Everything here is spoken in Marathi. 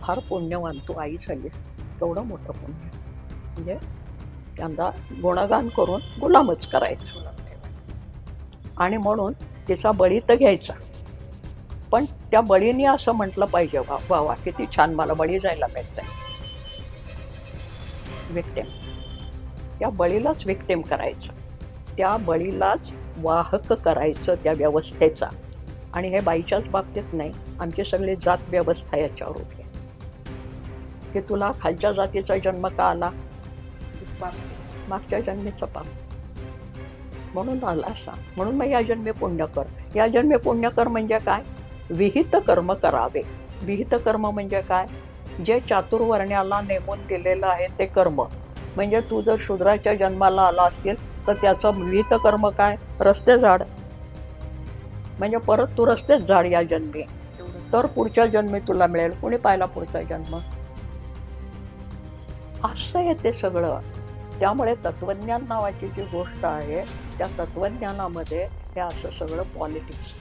फार पुण्यवान तू आई झालीस, केवढं मोठं पुण्य. म्हणजे त्यांना गुणगान करून गुलामच करायचं. आणि म्हणून तिचा बळी तर घ्यायचा, पण त्या बळीने असं म्हटलं पाहिजे, वा वा वा किती छान मला बळी जायला मिळतंय. विक्टिम, त्या बळीलाच विक्टिम करायचं, त्या बळीलाच वाहक करायचं त्या व्यवस्थेचा. आणि हे बाईच्याच बाबतीत नाही, आमची सगळी जात व्यवस्था याच्यावर उभी आहे की तुला खालच्या जातीचा जन्म का आला, मागच्या जन्मीचं पाप म्हणून आला असा. म्हणून मग या जन्मी पुण्य कर. या जन्मी पुण्य कर म्हणजे काय, विहित कर्म करावे. विहित कर्म म्हणजे काय, जे चातुर्वर्ण्याला नेमून दिलेलं आहे ते कर्म. म्हणजे तू जर शूद्राच्या जन्माला आला असतील तर त्याचं विहित कर्म काय, रस्ते झाड. म्हणजे परत तू रस्तेच झाड या जन्मी, तर पुढच्या जन्मी तुला मिळेल. कोणी पाहिला पुढचा जन्म, असं आहे ते सगळं. त्यामुळे तत्वज्ञान नावाची जी गोष्ट आहे, त्या तत्वज्ञानामध्ये हे असं सगळं पॉलिटिक्स.